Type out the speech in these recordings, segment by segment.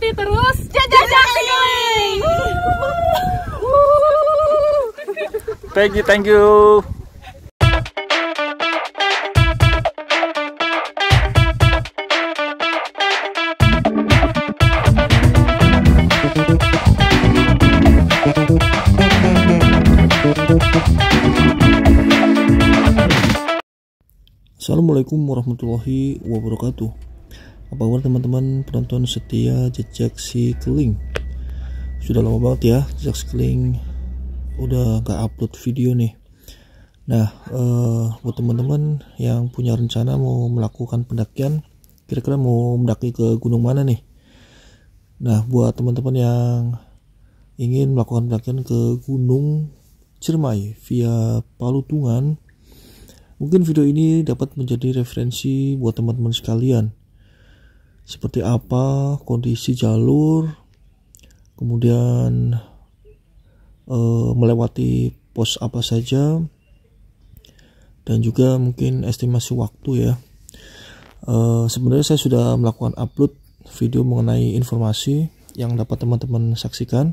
ikuti terus Jejak Skiling. Thank you. Assalamualaikum warahmatullahi wabarakatuh. Apa kabar teman-teman penonton setia Jejak Skiling? Sudah lama banget ya Jejak Skiling udah gak upload video nih. Nah, buat teman-teman yang punya rencana mau melakukan pendakian, kira-kira mau mendaki ke gunung mana nih? Nah, buat teman-teman yang ingin melakukan pendakian ke Gunung Ciremai via Palutungan, mungkin video ini dapat menjadi referensi buat teman-teman sekalian. Seperti apa kondisi jalur, kemudian melewati pos apa saja, dan juga mungkin estimasi waktu ya. Sebenarnya saya sudah melakukan upload video mengenai informasi yang dapat teman-teman saksikan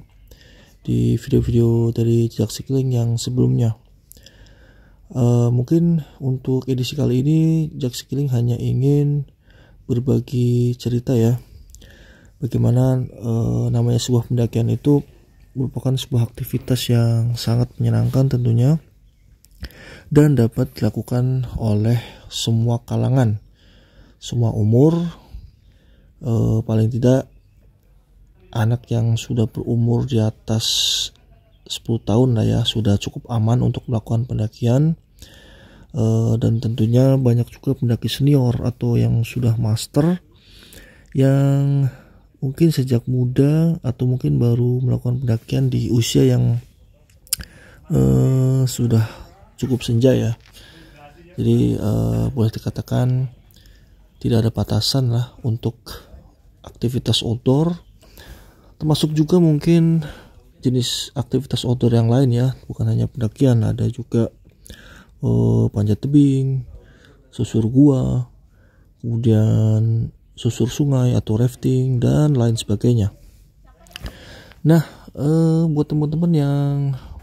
di video-video dari Jejak Skiling yang sebelumnya. Mungkin untuk edisi kali ini Jejak Skiling hanya ingin berbagi cerita ya, bagaimana namanya sebuah pendakian itu merupakan sebuah aktivitas yang sangat menyenangkan tentunya, dan dapat dilakukan oleh semua kalangan, semua umur, paling tidak anak yang sudah berumur di atas 10 tahun lah ya, sudah cukup aman untuk melakukan pendakian. Dan tentunya banyak juga pendaki senior atau yang sudah master yang mungkin sejak muda atau mungkin baru melakukan pendakian di usia yang sudah cukup senja ya. Jadi boleh dikatakan tidak ada batasan lah untuk aktivitas outdoor, termasuk juga mungkin jenis aktivitas outdoor yang lain ya, bukan hanya pendakian, ada juga panjat tebing, susur gua, kemudian susur sungai atau rafting dan lain sebagainya. Nah, buat teman-teman yang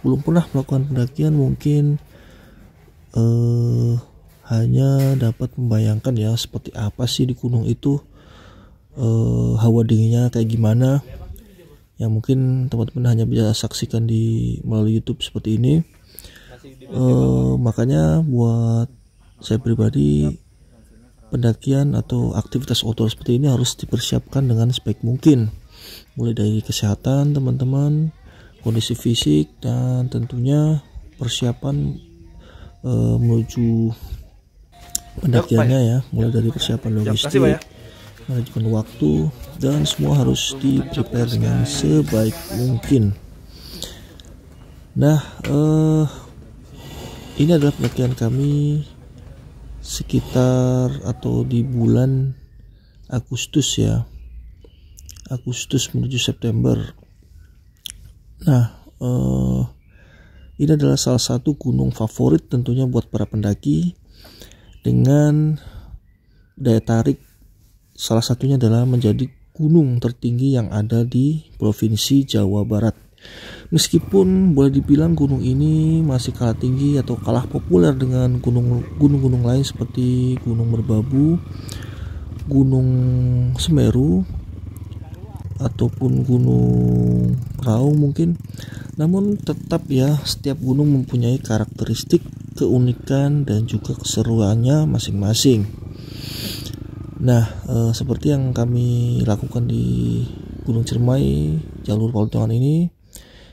belum pernah melakukan pendakian, mungkin hanya dapat membayangkan ya seperti apa sih di gunung itu, hawa dinginnya kayak gimana, yang mungkin teman-teman hanya bisa saksikan melalui YouTube seperti ini. Makanya buat saya pribadi, pendakian atau aktivitas outdoor seperti ini harus dipersiapkan dengan sebaik mungkin, mulai dari kesehatan teman-teman, kondisi fisik, dan tentunya persiapan menuju pendakiannya ya, mulai dari persiapan logistik, manajemen waktu, dan semua harus di-prepare dengan sebaik mungkin. Nah, ini adalah pendakian kami sekitar atau di bulan Agustus ya, Agustus menuju September. Nah, ini adalah salah satu gunung favorit tentunya buat para pendaki, dengan daya tarik salah satunya adalah menjadi gunung tertinggi yang ada di Provinsi Jawa Barat. Meskipun boleh dibilang gunung ini masih kalah tinggi atau kalah populer dengan gunung-gunung lain seperti Gunung Merbabu, Gunung Semeru, ataupun Gunung Raung mungkin. Namun tetap ya, setiap gunung mempunyai karakteristik, keunikan, dan juga keseruannya masing-masing. Nah, seperti yang kami lakukan di Gunung Ciremai, jalur Palutungan ini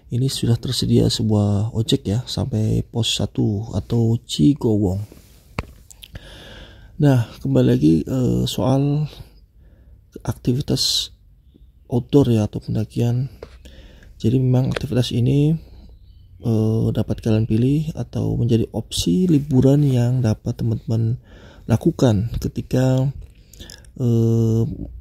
sudah tersedia sebuah ojek ya sampai pos 1 atau Cigowong. Nah, kembali lagi soal aktivitas outdoor ya atau pendakian. Jadi memang aktivitas ini dapat kalian pilih atau menjadi opsi liburan yang dapat teman-teman lakukan ketika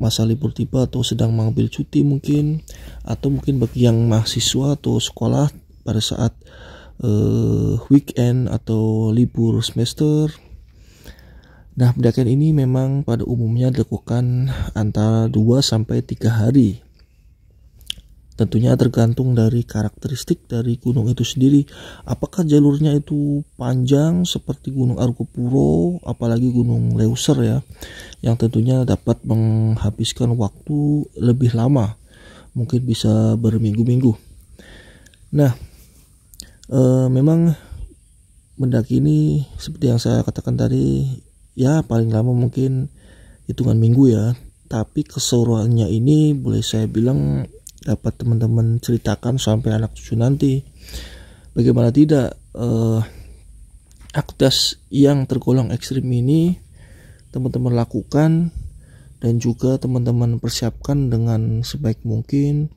masa libur tiba atau sedang mengambil cuti mungkin, atau mungkin bagi yang mahasiswa atau sekolah pada saat weekend atau libur semester. Nah, pendakian ini memang pada umumnya dilakukan antara 2 sampai 3 hari tentunya tergantung dari karakteristik dari gunung itu sendiri. Apakah jalurnya itu panjang seperti Gunung Argopuro, apalagi Gunung Leuser ya, yang tentunya dapat menghabiskan waktu lebih lama, mungkin bisa berminggu-minggu. Nah, memang mendaki ini seperti yang saya katakan tadi, ya paling lama mungkin hitungan minggu ya. Tapi keseruannya ini boleh saya bilang dapat teman-teman ceritakan sampai anak cucu nanti. Bagaimana tidak, aktivitas yang tergolong ekstrim ini teman-teman lakukan dan juga teman-teman persiapkan dengan sebaik mungkin,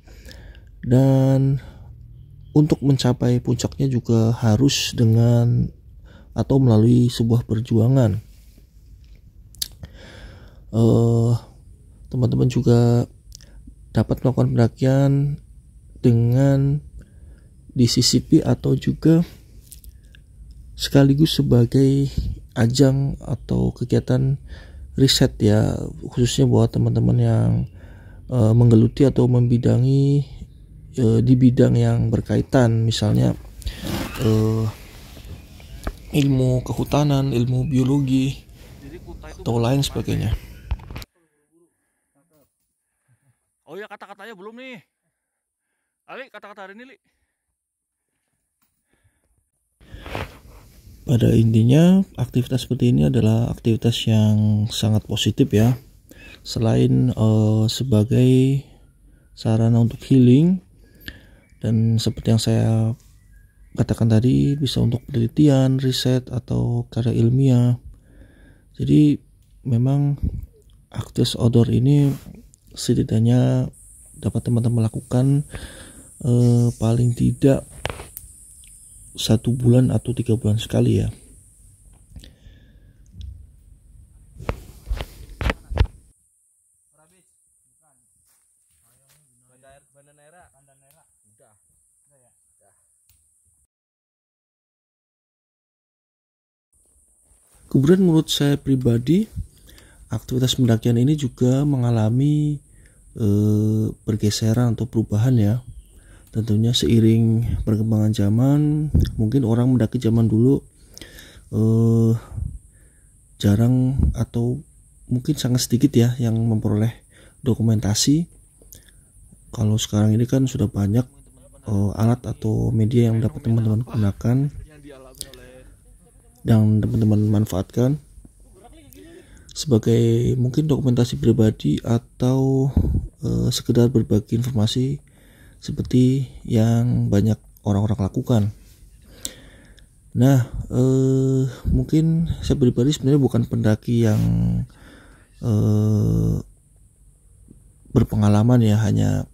dan untuk mencapai puncaknya juga harus dengan atau melalui sebuah perjuangan. Teman-teman juga dapat melakukan pendakian dengan disisipi atau juga sekaligus sebagai ajang atau kegiatan riset ya, khususnya buat teman-teman yang menggeluti atau membidangi di bidang yang berkaitan, misalnya ilmu kehutanan, ilmu biologi atau lain sebagainya. Oh ya, kata-katanya belum nih. Ali, kata-kata hari ini, Li. Pada intinya, aktivitas seperti ini adalah aktivitas yang sangat positif ya. Selain sebagai sarana untuk healing, dan seperti yang saya katakan tadi, bisa untuk penelitian, riset, atau karya ilmiah. Jadi memang aktivitas outdoor ini setidaknya dapat teman-teman lakukan paling tidak 1 bulan atau 3 bulan sekali ya. Kemudian menurut saya pribadi, aktivitas pendakian ini juga mengalami pergeseran atau perubahan ya. Tentunya seiring perkembangan zaman, mungkin orang mendaki zaman dulu jarang atau mungkin sangat sedikit ya yang memperoleh dokumentasi. Kalau sekarang ini kan sudah banyak alat atau media yang dapat teman-teman gunakan dan teman-teman manfaatkan sebagai mungkin dokumentasi pribadi atau sekedar berbagi informasi seperti yang banyak orang-orang lakukan. Nah, mungkin saya pribadi sebenarnya bukan pendaki yang berpengalaman ya, hanya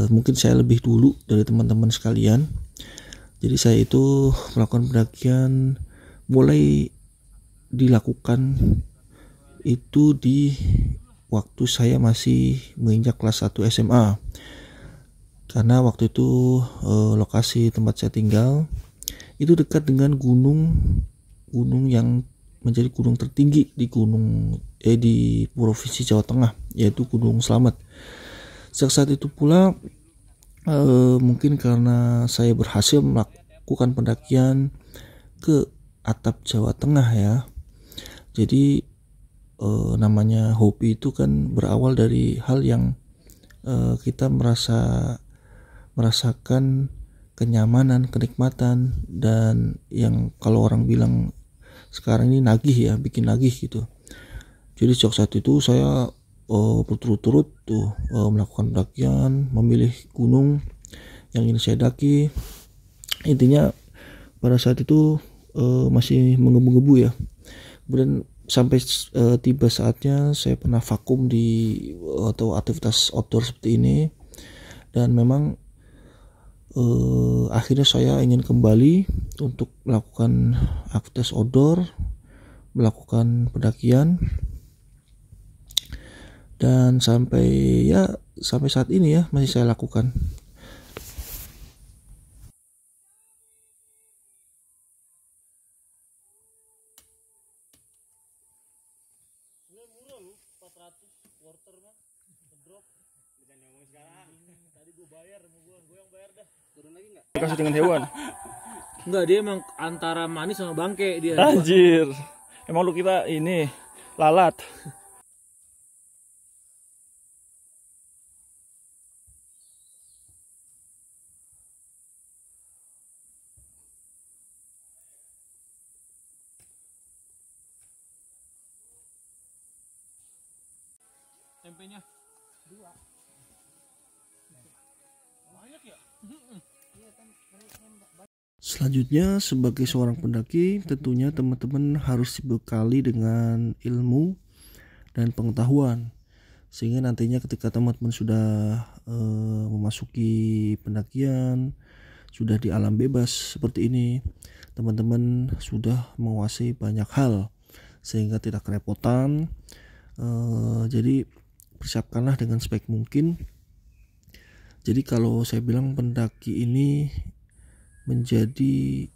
mungkin saya lebih dulu dari teman-teman sekalian. Jadi saya itu melakukan pendakian mulai dilakukan itu di waktu saya masih menginjak kelas 1 SMA. Karena waktu itu lokasi tempat saya tinggal itu dekat dengan gunung yang menjadi gunung tertinggi di di Provinsi Jawa Tengah, yaitu Gunung Slamet. Sejak saat itu pula mungkin karena saya berhasil melakukan pendakian ke atap Jawa Tengah ya. Jadi namanya hobi itu kan berawal dari hal yang kita merasakan kenyamanan, kenikmatan, dan yang kalau orang bilang sekarang ini nagih ya, bikin nagih gitu. Jadi sejak saat itu saya berturut-turut melakukan pendakian, memilih gunung yang ingin saya daki. Intinya pada saat itu masih menggebu-gebu ya. Kemudian sampai tiba saatnya saya pernah vakum di atau aktivitas outdoor seperti ini, dan memang akhirnya saya ingin kembali untuk melakukan aktivitas outdoor, melakukan pendakian, dan sampai saat ini ya masih saya lakukan. Kasih dengan hewan. Enggak, dia emang antara manis sama bangke dia. Anjir. Emang lu kita ini lalat. Tempenya 2. Banyak ya? Selanjutnya, sebagai seorang pendaki, tentunya teman-teman harus dibekali dengan ilmu dan pengetahuan, sehingga nantinya ketika teman-teman sudah memasuki pendakian, sudah di alam bebas seperti ini, teman-teman sudah menguasai banyak hal sehingga tidak kerepotan. Jadi persiapkanlah dengan sebaik mungkin. Jadi kalau saya bilang pendaki ini menjadi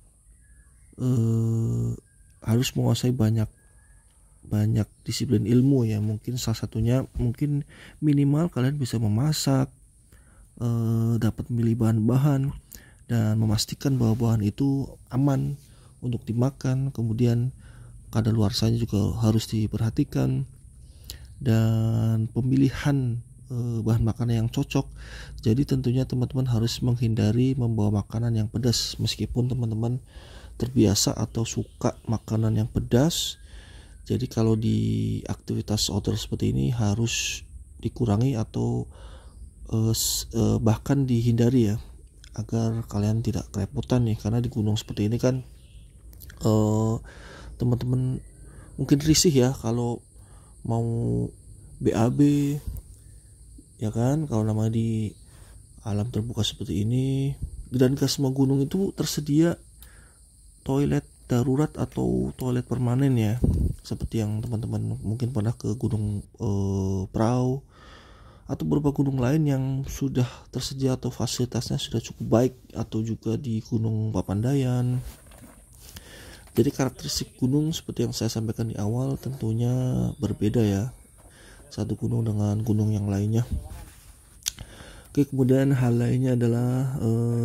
harus menguasai banyak disiplin ilmu ya. Mungkin salah satunya mungkin minimal kalian bisa memasak, dapat memilih bahan-bahan dan memastikan bahwa bahan itu aman untuk dimakan. Kemudian kadaluarsanya juga harus diperhatikan, dan pemilihan bahan makanan yang cocok. Jadi tentunya teman-teman harus menghindari membawa makanan yang pedas, meskipun teman-teman terbiasa atau suka makanan yang pedas. Jadi kalau di aktivitas outdoor seperti ini harus dikurangi atau bahkan dihindari ya, agar kalian tidak kerepotan nih. Karena di gunung seperti ini kan teman-teman mungkin risih ya kalau mau BAB ya kan, kalau namanya di alam terbuka seperti ini. Dan ke semua gunung itu tersedia toilet darurat atau toilet permanen ya, seperti yang teman-teman mungkin pernah ke gunung Prau atau beberapa gunung lain yang sudah tersedia atau fasilitasnya sudah cukup baik, atau juga di Gunung Papandayan. Jadi karakteristik gunung seperti yang saya sampaikan di awal tentunya berbeda ya, satu gunung dengan gunung yang lainnya. Oke, kemudian hal lainnya adalah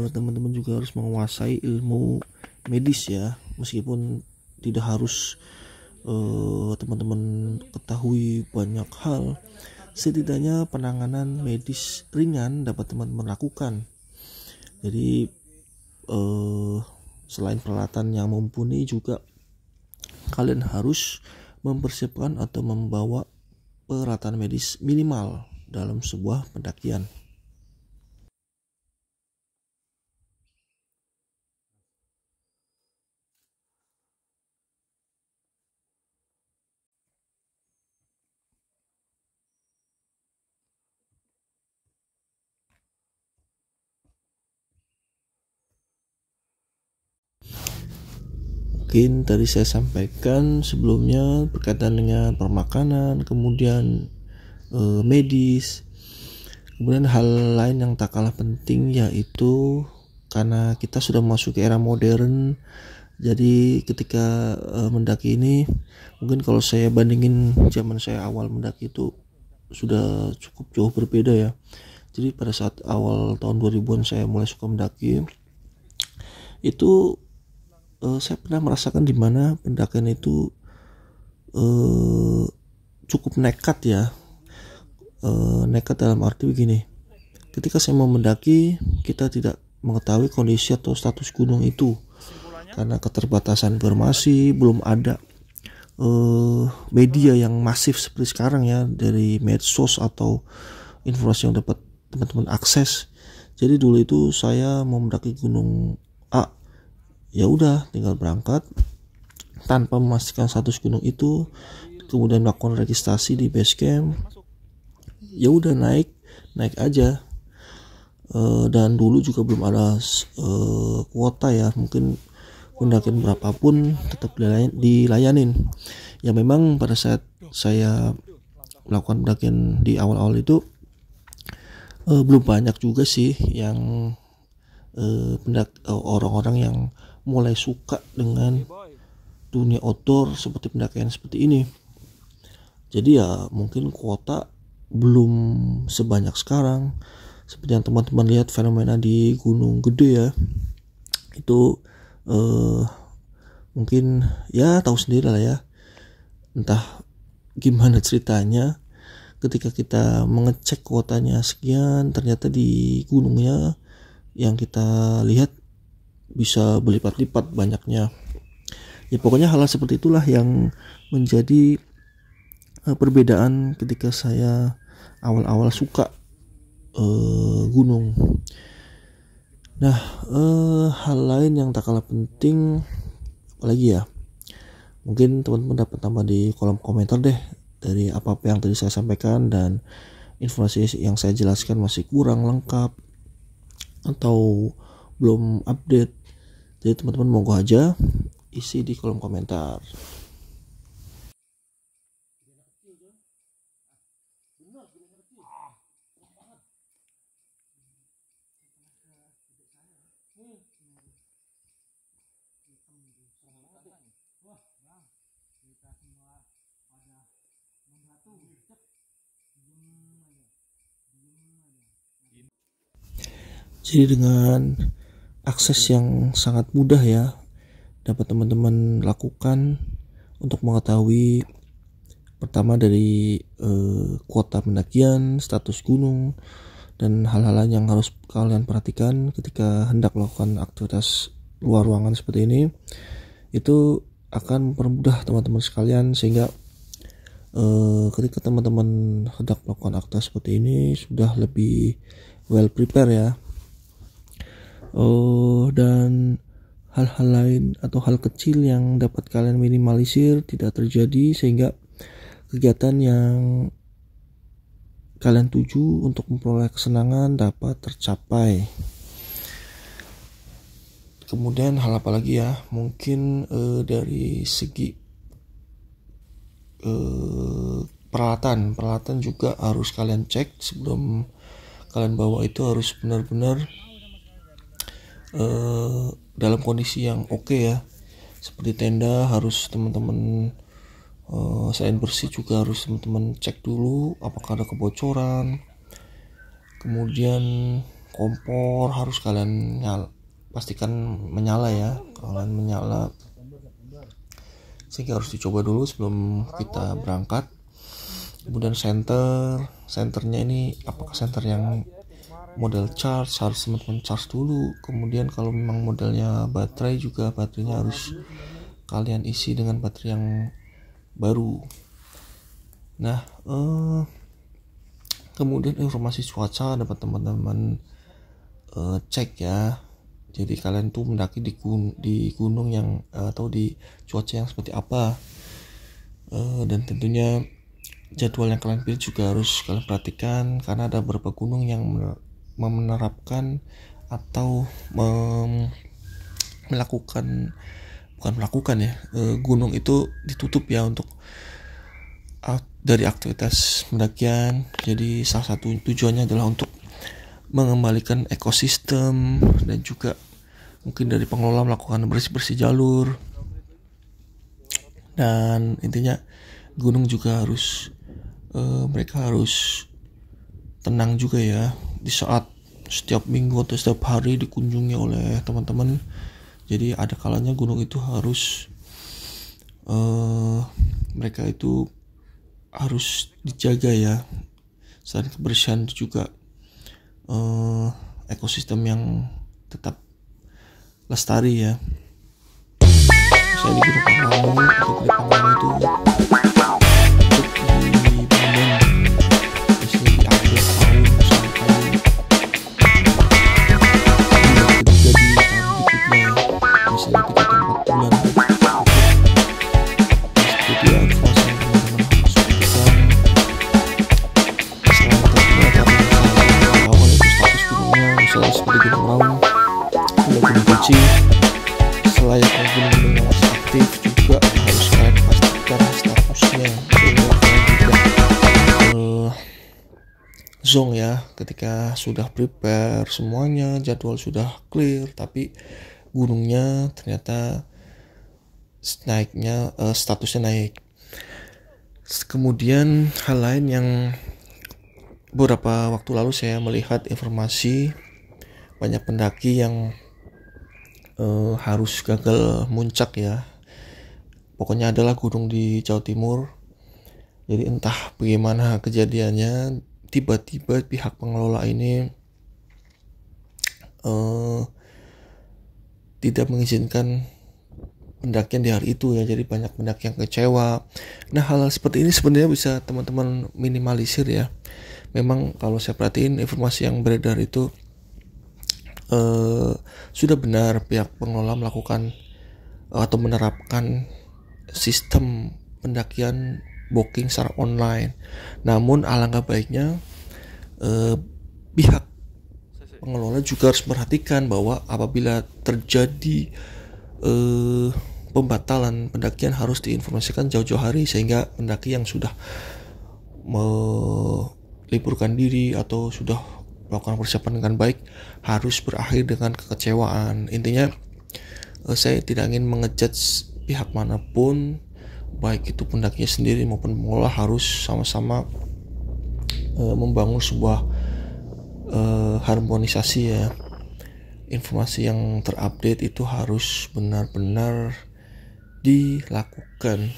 teman-teman juga harus menguasai ilmu medis ya, meskipun tidak harus teman-teman ketahui banyak hal, setidaknya penanganan medis ringan dapat teman-teman lakukan. Jadi selain peralatan yang mumpuni, juga kalian harus mempersiapkan atau membawa peralatan medis minimal dalam sebuah pendakian. Mungkin tadi saya sampaikan sebelumnya berkaitan dengan permakanan, kemudian medis. Kemudian hal lain yang tak kalah penting yaitu karena kita sudah masuk ke era modern, jadi ketika mendaki ini, mungkin kalau saya bandingin zaman saya awal mendaki itu sudah cukup jauh berbeda ya. Jadi pada saat awal tahun 2000-an saya mulai suka mendaki, itu saya pernah merasakan di mana pendakian itu cukup nekat ya. Nekat dalam arti begini, ketika saya mau mendaki, kita tidak mengetahui kondisi atau status gunung itu karena keterbatasan informasi. Belum ada media yang masif seperti sekarang ya, dari medsos atau informasi yang dapat teman-teman akses. Jadi dulu itu saya mau mendaki gunung A, ya udah tinggal berangkat tanpa memastikan status gunung itu, kemudian melakukan registrasi di base camp, ya udah naik aja. Dan dulu juga belum ada kuota ya, mungkin pendakian berapapun tetap dilayanin. Ya memang pada saat saya melakukan pendakian di awal-awal itu belum banyak juga sih yang orang-orang yang mulai suka dengan dunia outdoor seperti pendakian seperti ini. Jadi ya mungkin kuota belum sebanyak sekarang. Seperti yang teman-teman lihat fenomena di Gunung Gede ya, itu mungkin ya tahu sendiri lah ya, entah gimana ceritanya ketika kita mengecek kuotanya sekian, ternyata di gunungnya yang kita lihat bisa berlipat-lipat banyaknya. Ya pokoknya hal seperti itulah yang menjadi perbedaan ketika saya awal-awal suka gunung. Nah, hal lain yang tak kalah penting apalagi ya, mungkin teman-teman dapat tambah di kolom komentar deh dari apa-apa yang tadi saya sampaikan dan informasi yang saya jelaskan masih kurang lengkap atau belum update. Jadi teman-teman monggo aja isi di kolom komentar. Jadi dengan akses yang sangat mudah ya, dapat teman-teman lakukan untuk mengetahui pertama dari kuota pendakian, status gunung, dan hal-hal lain yang harus kalian perhatikan ketika hendak melakukan aktivitas luar ruangan seperti ini. Itu akan mempermudah teman-teman sekalian, sehingga ketika teman-teman hendak melakukan aktivitas seperti ini sudah lebih well prepare ya. Dan hal-hal lain atau hal kecil yang dapat kalian minimalisir tidak terjadi, sehingga kegiatan yang kalian tuju untuk memperoleh kesenangan dapat tercapai. Kemudian hal apa lagi ya, mungkin dari segi peralatan juga harus kalian cek sebelum kalian bawa. Itu harus benar-benar dalam kondisi yang oke ya. Seperti tenda harus teman-teman selain bersih juga harus teman-teman cek dulu apakah ada kebocoran. Kemudian kompor harus kalian pastikan menyala ya, kalian menyala, sehingga harus dicoba dulu sebelum kita berangkat. Kemudian senternya ini apakah senter yang model charge, harus teman-teman charge dulu. Kemudian kalau memang modelnya baterai juga, baterainya harus kalian isi dengan baterai yang baru. Nah, kemudian informasi cuaca dapat teman-teman cek ya. Jadi kalian tuh mendaki di gunung yang atau di cuaca yang seperti apa, dan tentunya jadwal yang kalian pilih juga harus kalian perhatikan, karena ada beberapa gunung yang menerapkan atau gunung itu ditutup ya untuk dari aktivitas pendakian. Jadi salah satu tujuannya adalah untuk mengembalikan ekosistem, dan juga mungkin dari pengelola melakukan bersih-bersih jalur. Dan intinya gunung juga harus mereka harus tenang juga ya di saat setiap minggu atau setiap hari dikunjungi oleh teman-teman. Jadi ada kalanya gunung itu harus mereka itu harus dijaga ya. Selain kebersihan juga ekosistem yang tetap lestari ya. Saya di Gunung Pangrango atau Gede Pangrango itu selayaknya gunung-gunung yang masih aktif juga harus kalian pastikan statusnya, sehingga kalian tidak zonk ya. Ketika sudah prepare semuanya, jadwal sudah clear, tapi gunungnya ternyata statusnya naik. Kemudian hal lain yang beberapa waktu lalu saya melihat informasi banyak pendaki yang harus gagal muncak ya. Pokoknya adalah gunung di Jawa Timur. Jadi entah bagaimana kejadiannya, tiba-tiba pihak pengelola ini tidak mengizinkan pendakian di hari itu ya. Jadi banyak pendaki yang kecewa. Nah, hal seperti ini sebenarnya bisa teman-teman minimalisir ya. Memang kalau saya perhatiin informasi yang beredar itu sudah benar pihak pengelola melakukan atau menerapkan sistem pendakian booking secara online. Namun alangkah baiknya pihak pengelola juga harus memperhatikan bahwa apabila terjadi pembatalan pendakian harus diinformasikan jauh-jauh hari, sehingga pendaki yang sudah meliburkan diri atau sudah melakukan persiapan dengan baik harus berakhir dengan kekecewaan. Intinya saya tidak ingin mengejudge pihak manapun, baik itu pendakinya sendiri maupun pengelola harus sama-sama membangun sebuah harmonisasi ya. Informasi yang terupdate itu harus benar-benar dilakukan.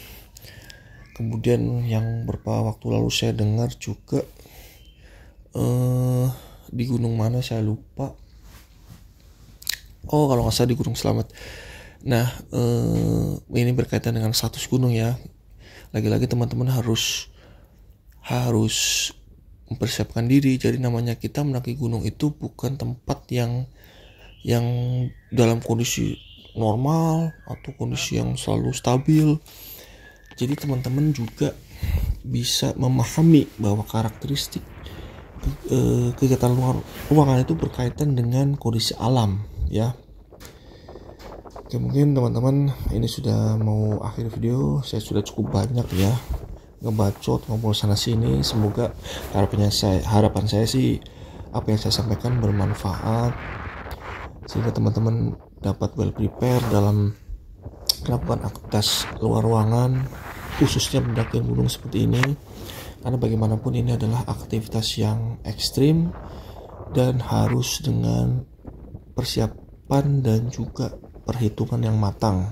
Kemudian yang beberapa waktu lalu saya dengar juga di gunung mana saya lupa. Oh, kalau nggak salah di Gunung Slamet. Nah, ini berkaitan dengan status gunung ya. Lagi-lagi teman-teman harus mempersiapkan diri. Jadi namanya kita mendaki gunung itu bukan tempat yang dalam kondisi normal atau kondisi yang selalu stabil. Jadi teman-teman juga bisa memahami bahwa karakteristik kegiatan ruangan itu berkaitan dengan kondisi alam ya. Oke, mungkin teman-teman ini sudah mau akhir video. Saya sudah cukup banyak ya ngebacot ngobrol sana sini. Semoga harapan saya sih apa yang saya sampaikan bermanfaat, sehingga teman-teman dapat well prepare dalam melakukan aktivitas luar ruangan, khususnya pendakian gunung seperti ini. Karena bagaimanapun ini adalah aktivitas yang ekstrim dan harus dengan persiapan dan juga perhitungan yang matang.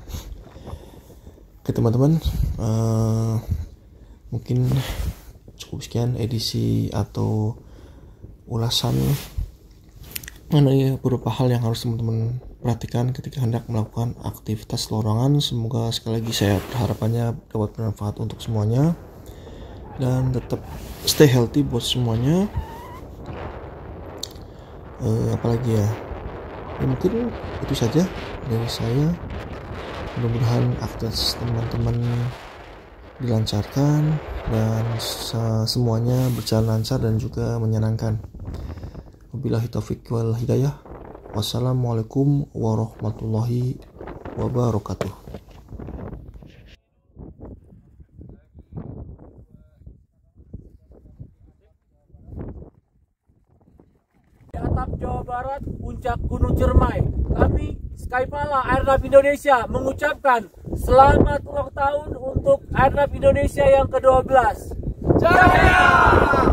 Oke teman-teman, mungkin cukup sekian edisi atau ulasan mengenai beberapa hal yang harus teman-teman perhatikan ketika hendak melakukan aktivitas luar ruangan. Semoga sekali lagi saya harapannya dapat bermanfaat untuk semuanya dan tetap stay healthy buat semuanya. Apalagi ya, mungkin itu saja dari saya. Mudah-mudahan aktivitas teman-teman dilancarkan dan semuanya berjalan lancar dan juga menyenangkan. Wabillahi taufiq wal hidayah. Wassalamualaikum warahmatullahi wabarakatuh. Di atap Jawa Barat, puncak Gunung Ciremai, kami Skypala Airnav Indonesia mengucapkan selamat ulang tahun untuk Airnav Indonesia yang ke-12. Jaya!